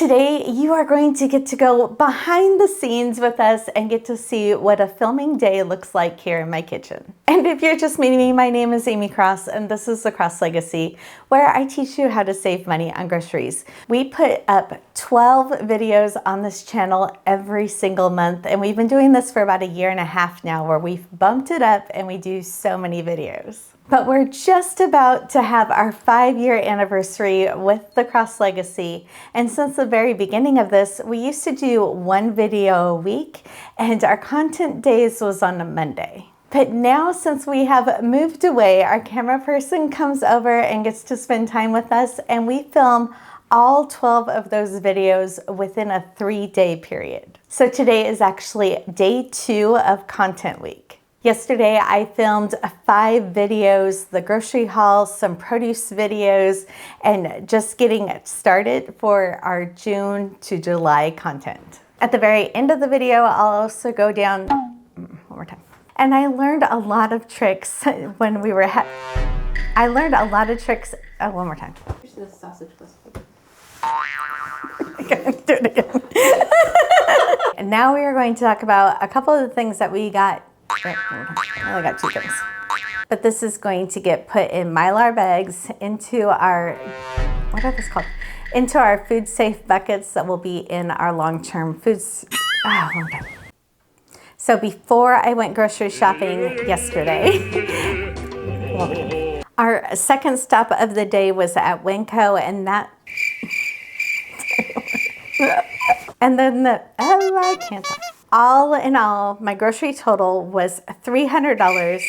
Today, you are going to get to go behind the scenes with us and get to see what a filming day looks like here in my kitchen. And if you're just meeting me, my name is Amy Cross, and this is The Cross Legacy, where I teach you how to save money on groceries. We put up 12 videos on this channel every single month, and we've been doing this for about a year and a half now, where we've bumped it up and we do so many videos. But we're just about to have our 5-year anniversary with The Cross Legacy. And since the very beginning of this, we used to do one video a week, and our content days was on a Monday. But now, since we have moved away, our camera person comes over and gets to spend time with us, and we film all 12 of those videos within a 3-day period. So today is actually day 2 of content week. Yesterday, I filmed 5 videos, the grocery haul, some produce videos, and just getting started for our June to July content. At the very end of the video, I'll also go down, one more time. And I learned a lot of tricks when we were, one more time. Here's the sausage recipe. Do it again. And now we are going to talk about a couple of the things that we got. I only got 2 things. But this is going to get put in Mylar bags into our, what are those called? Into our food safe buckets that will be in our long-term foods. So before I went grocery shopping yesterday, our second stop of the day was at Winco, and that, and then I can't talk. All in all, my grocery total was $300.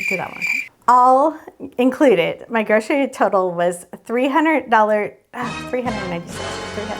Do that one time. All included, my grocery total was $300, $396.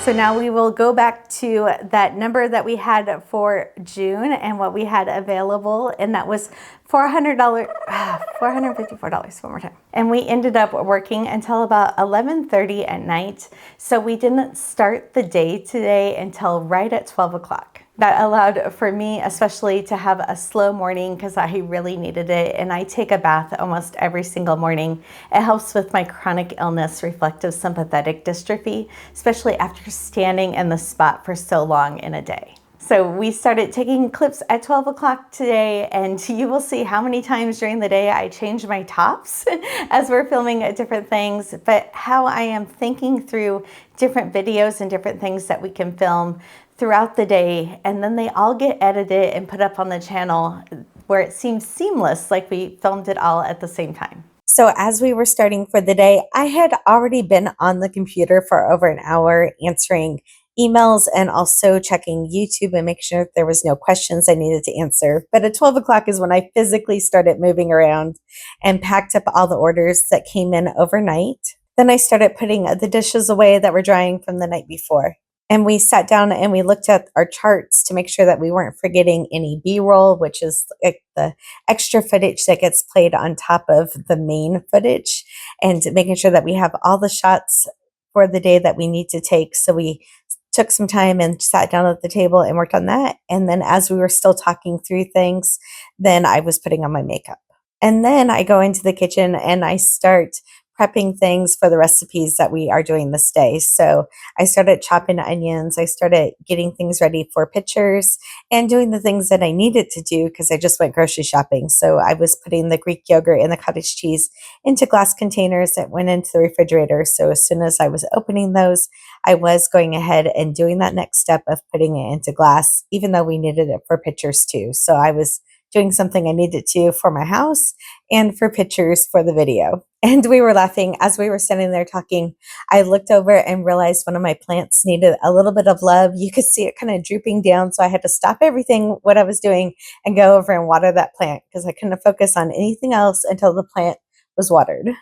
So now we will go back to that number that we had for June and what we had available, and that was $454, one more time. And we ended up working until about 11:30 at night, so we didn't start the day today until right at 12 o'clock. That allowed for me especially to have a slow morning because I really needed it, and I take a bath almost every single morning. It helps with my chronic illness, reflective sympathetic dystrophy, especially after standing in the spot for so long in a day. So we started taking clips at 12 o'clock today, and you will see how many times during the day I change my tops as we're filming different things, but how I am thinking through different videos and different things that we can film throughout the day, and then they all get edited and put up on the channel where it seems seamless, like we filmed it all at the same time. So as we were starting for the day, I had already been on the computer for over an hour answering emails and also checking YouTube and making sure there was no questions I needed to answer. But at 12 o'clock is when I physically started moving around and packed up all the orders that came in overnight. Then I started putting the dishes away that were drying from the night before. And we sat down and we looked at our charts to make sure that we weren't forgetting any B-roll, which is like the extra footage that gets played on top of the main footage, and making sure that we have all the shots for the day that we need to take. So we took some time and sat down at the table and worked on that. And then as we were still talking through things, then I was putting on my makeup. And then I go into the kitchen and I start prepping things for the recipes that we are doing this day. So I started chopping onions. I started getting things ready for pictures and doing the things that I needed to do because I just went grocery shopping. So I was putting the Greek yogurt and the cottage cheese into glass containers that went into the refrigerator. So as soon as I was opening those, I was going ahead and doing that next step of putting it into glass, even though we needed it for pictures too. So I was doing something I needed to for my house and for pictures for the video. And we were laughing as we were standing there talking. I looked over and realized one of my plants needed a little bit of love. You could see it kind of drooping down. So I had to stop everything, what I was doing, and go over and water that plant because I couldn't focus on anything else until the plant was watered.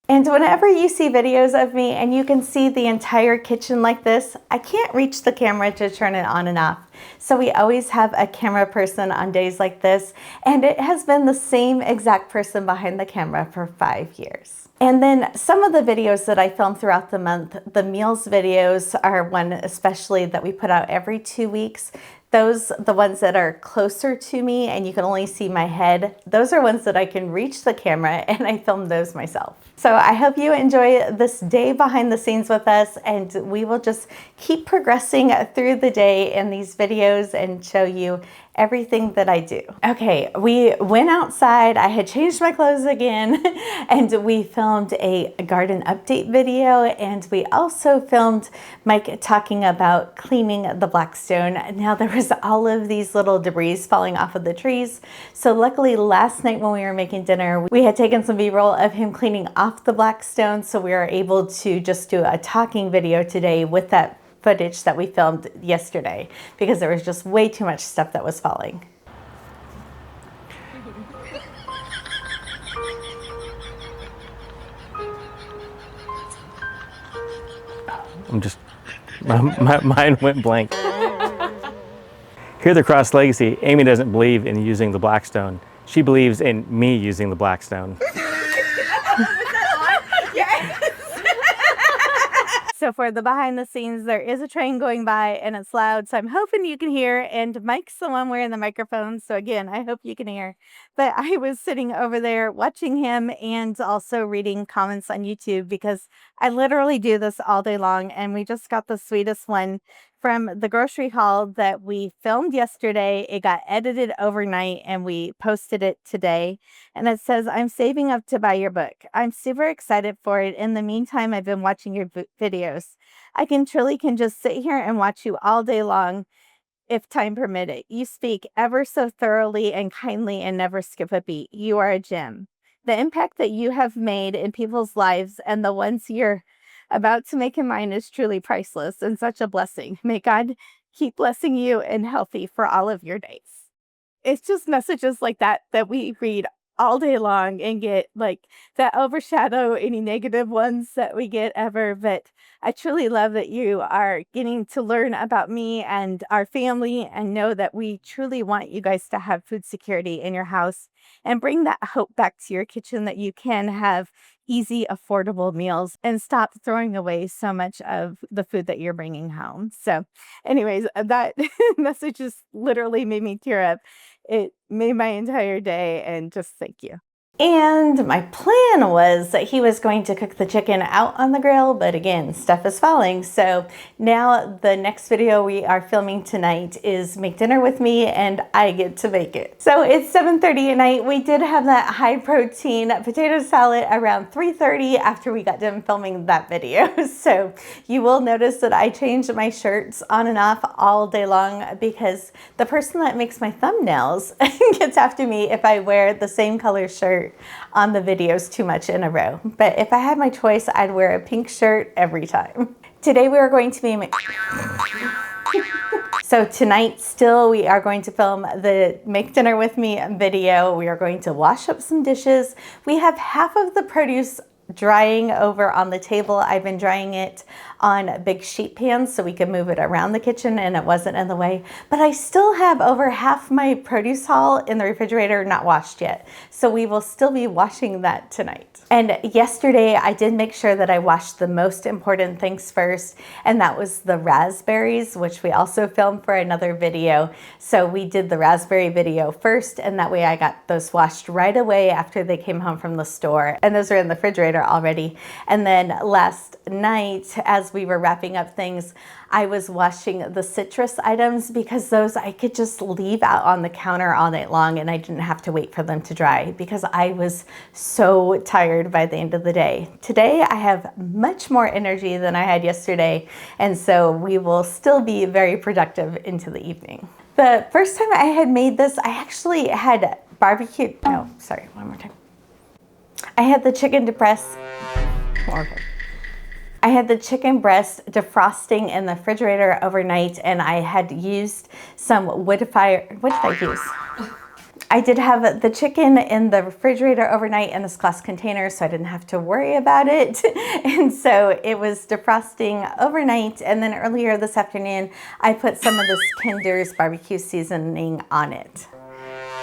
And whenever you see videos of me and you can see the entire kitchen like this, I can't reach the camera to turn it on and off. So we always have a camera person on days like this, and it has been the same exact person behind the camera for 5 years. And then some of the videos that I film throughout the month, the meals videos are one especially that we put out every 2 weeks. Those, the ones that are closer to me and you can only see my head, those are ones that I can reach the camera, and I filmed those myself. So I hope you enjoy this day behind the scenes with us, and we will just keep progressing through the day in these videos and show you everything that I do. Okay, we went outside. I had changed my clothes again and we filmed a garden update video, and we also filmed Mike talking about cleaning the Blackstone. Now there was all of these little debris falling off of the trees. So luckily last night when we were making dinner, we had taken some B-roll of him cleaning off the Blackstone, so we were able to just do a talking video today with that footage that we filmed yesterday, because there was just way too much stuff that was falling. I'm just, my mind went blank. Here at the Cross Legacy, Amy doesn't believe in using the Blackstone. She believes in me using the Blackstone. So for the behind the scenes, there is a train going by and it's loud, so I'm hoping you can hear, and Mike's the one wearing the microphone, so again, I hope you can hear. But I was sitting over there watching him and also reading comments on YouTube, because I literally do this all day long, and we just got the sweetest one from the grocery haul that we filmed yesterday. It got edited overnight and we posted it today. And it says, "I'm saving up to buy your book. I'm super excited for it. In the meantime, I've been watching your videos. I can just sit here and watch you all day long if time permitted. You speak ever so thoroughly and kindly and never skip a beat. You are a gem. The impact that you have made in people's lives and the ones you're about to make in mine is truly priceless and such a blessing. May God keep blessing you and healthy for all of your days." It's just messages like that that we read all day long and get like that overshadow any negative ones that we get ever. But I truly love that you are getting to learn about me and our family, and know that we truly want you guys to have food security in your house and bring that hope back to your kitchen, that you can have easy, affordable meals and stop throwing away so much of the food that you're bringing home. So anyways, that message just literally made me tear up. It made my entire day, and just thank you. And my plan was that he was going to cook the chicken out on the grill, but again, stuff is falling. So now the next video we are filming tonight is make dinner with me, and I get to make it. So it's 7:30 at night. We did have that high protein potato salad around 3:30 after we got done filming that video. So you will notice that I changed my shirts on and off all day long, because the person that makes my thumbnails gets after me if I wear the same color shirt on the videos too much in a row. But if I had my choice, I'd wear a pink shirt every time. Today we are going to be so tonight still we are going to film the make dinner with me video. We are going to wash up some dishes. We have half of the produce drying over on the table. I've been drying it on big sheet pans so we could move it around the kitchen and it wasn't in the way. But I still have over half my produce haul in the refrigerator not washed yet. So we will still be washing that tonight. And yesterday I did make sure that I washed the most important things first, and that was the raspberries, which we also filmed for another video. So we did the raspberry video first, and that way I got those washed right away after they came home from the store. And those are in the refrigerator already. And then last night, as we were wrapping up things, I was washing the citrus items, because those I could just leave out on the counter all night long and I didn't have to wait for them to dry, because I was so tired by the end of the day. Today I have much more energy than I had yesterday, and so we will still be very productive into the evening. The first time I had made this, I actually had barbecue, no, sorry, one more time. I had the chicken breast, okay. I had the chicken breast defrosting in the refrigerator overnight, and I had used some wood fire. What did I use? I did have the chicken in the refrigerator overnight in this glass container, so I didn't have to worry about it. And so it was defrosting overnight, and then earlier this afternoon, I put some of this Kinder's barbecue seasoning on it.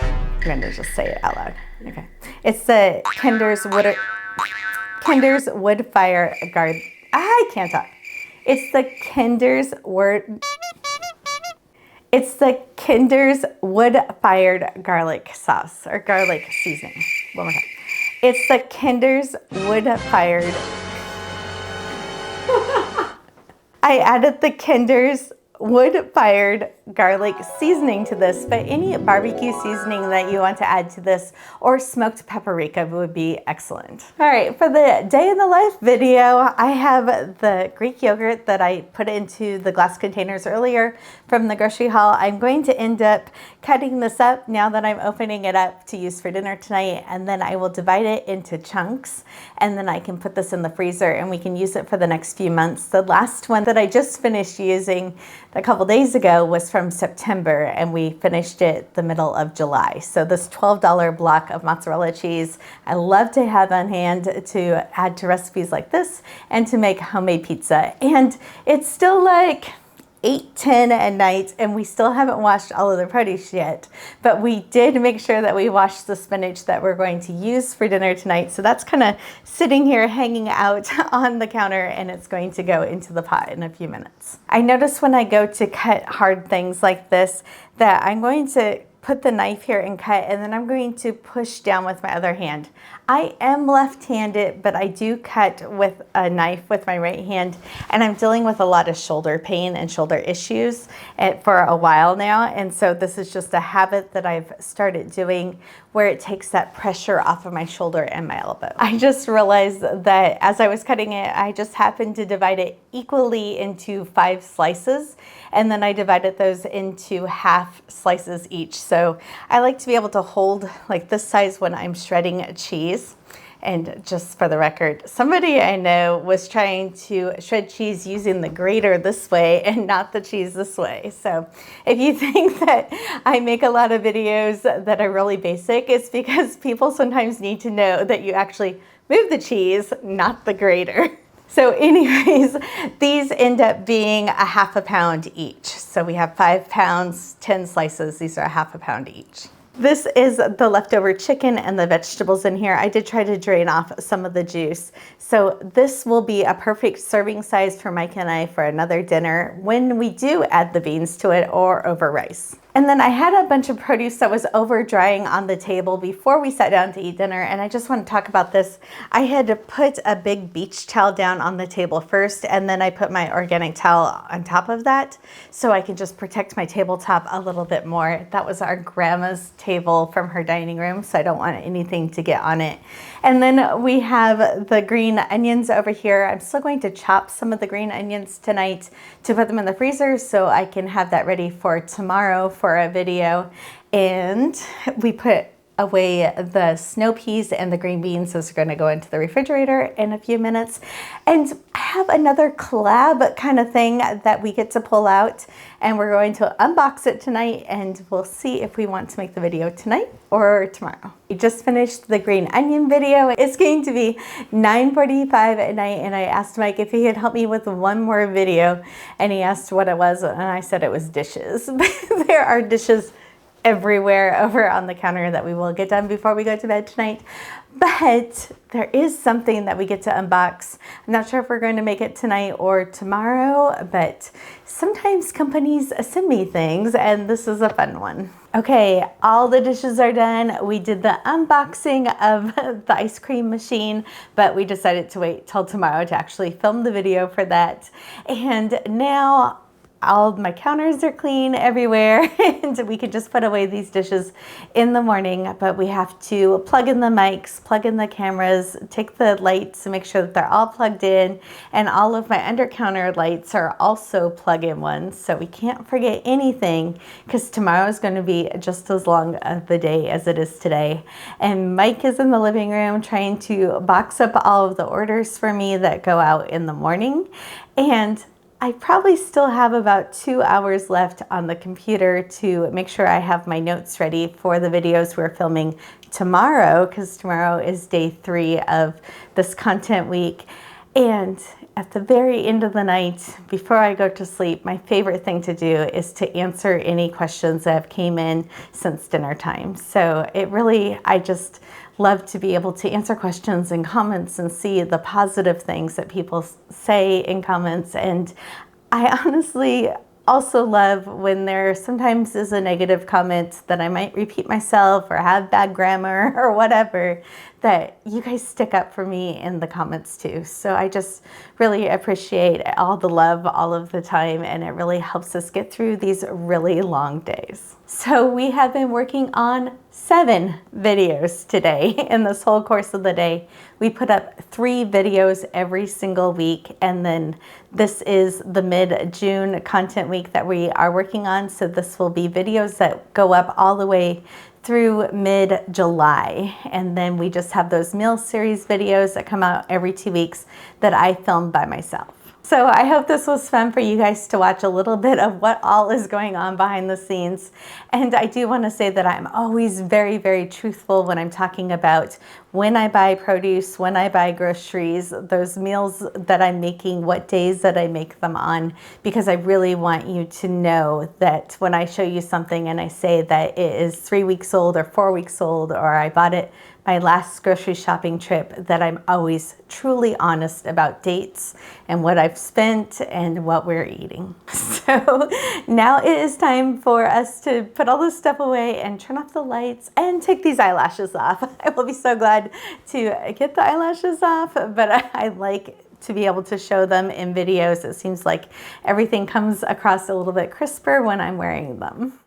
I'm gonna just say it out loud. Okay. It's the Kinder's wood fire guard. I can't talk. It's the Kinder's It's the Kinder's wood-fired garlic sauce or garlic seasoning. One more time. It's the Kinder's wood-fired. I added the Kinder's wood-fired garlic seasoning to this, but any barbecue seasoning that you want to add to this or smoked paprika would be excellent. All right, for the day in the life video, I have the Greek yogurt that I put into the glass containers earlier from the grocery haul. I'm going to end up cutting this up now that I'm opening it up to use for dinner tonight, and then I will divide it into chunks, and then I can put this in the freezer and we can use it for the next few months. The last one that I just finished using a couple days ago was from September, and we finished it the middle of July. So this $12 block of mozzarella cheese, I love to have on hand to add to recipes like this and to make homemade pizza. And it's still like 8:10 at night and we still haven't washed all of the produce yet, but we did make sure that we washed the spinach that we're going to use for dinner tonight. So that's kind of sitting here hanging out on the counter, and it's going to go into the pot in a few minutes. I notice when I go to cut hard things like this that I'm going to put the knife here and cut, and then I'm going to push down with my other hand. I am left-handed, but I do cut with a knife with my right hand, and I'm dealing with a lot of shoulder pain and shoulder issues for a while now, and so this is just a habit that I've started doing where it takes that pressure off of my shoulder and my elbow. I just realized that as I was cutting it, I just happened to divide it equally into 5 slices, and then I divided those into half slices each. So I like to be able to hold like this size when I'm shredding cheese. And just for the record, somebody I know was trying to shred cheese using the grater this way and not the cheese this way. So if you think that I make a lot of videos that are really basic, it's because people sometimes need to know that you actually move the cheese, not the grater. So anyways, these end up being a half a pound each. So we have 5 pounds, 10 slices. These are a half a pound each. This is the leftover chicken and the vegetables in here. I did try to drain off some of the juice. So this will be a perfect serving size for Mike and I for another dinner when we do add the beans to it or over rice. And then I had a bunch of produce that was over drying on the table before we sat down to eat dinner, and I just want to talk about this. I had to put a big beach towel down on the table first, and then I put my organic towel on top of that so I can just protect my tabletop a little bit more. That was our grandma's table from her dining room, so I don't want anything to get on it. And then we have the green onions over here. I'm still going to chop some of the green onions tonight to put them in the freezer so I can have that ready for tomorrow for a video. And we put away the snow peas and the green beans. Those are going to go into the refrigerator in a few minutes. And I have another collab kind of thing that we get to pull out, and we're going to unbox it tonight, and we'll see if we want to make the video tonight or tomorrow. We just finished the green onion video. It's going to be 9:45 at night, and I asked Mike if he could help me with one more video, and he asked what it was, and I said it was dishes. There are dishes everywhere over on the counter that we will get done before we go to bed tonight. But there is something that we get to unbox. I'm not sure if we're going to make it tonight or tomorrow, but sometimes companies send me things, and this is a fun one. Okay, all the dishes are done. We did the unboxing of the ice cream machine, but we decided to wait till tomorrow to actually film the video for that. And now all of my counters are clean everywhere, and we can just put away these dishes in the morning, but we have to plug in the mics, plug in the cameras, take the lights to make sure that they're all plugged in, and all of my under counter lights are also plug-in ones, so we can't forget anything because tomorrow is going to be just as long of the day as it is today. And Mike is in the living room trying to box up all of the orders for me that go out in the morning, and I probably still have about 2 hours left on the computer to make sure I have my notes ready for the videos we're filming tomorrow, because tomorrow is day 3 of this content week. And at the very end of the night, before I go to sleep, my favorite thing to do is to answer any questions that have came in since dinner time. So it really, I just love to be able to answer questions and comments and see the positive things that people say in comments. And I honestly also love when there sometimes is a negative comment that I might repeat myself or have bad grammar or whatever, that you guys stick up for me in the comments too. So I just really appreciate all the love all of the time, and it really helps us get through these really long days. So we have been working on 7 videos today in this whole course of the day. We put up 3 videos every single week, and then this is the mid-June content week that we are working on. So this will be videos that go up all the way through mid-July, and then we just have those meal series videos that come out every 2 weeks that I film by myself. So I hope this was fun for you guys to watch a little bit of what all is going on behind the scenes. And I do want to say that I'm always very, very truthful when I'm talking about when I buy produce, when I buy groceries, those meals that I'm making, what days that I make them on, because I really want you to know that when I show you something and I say that it is 3 weeks old or 4 weeks old, or I bought it my last grocery shopping trip, that I'm always truly honest about dates and what I've spent and what we're eating. So now it is time for us to put all this stuff away and turn off the lights and take these eyelashes off. I will be so glad to get the eyelashes off, but I like to be able to show them in videos. It seems like everything comes across a little bit crisper when I'm wearing them.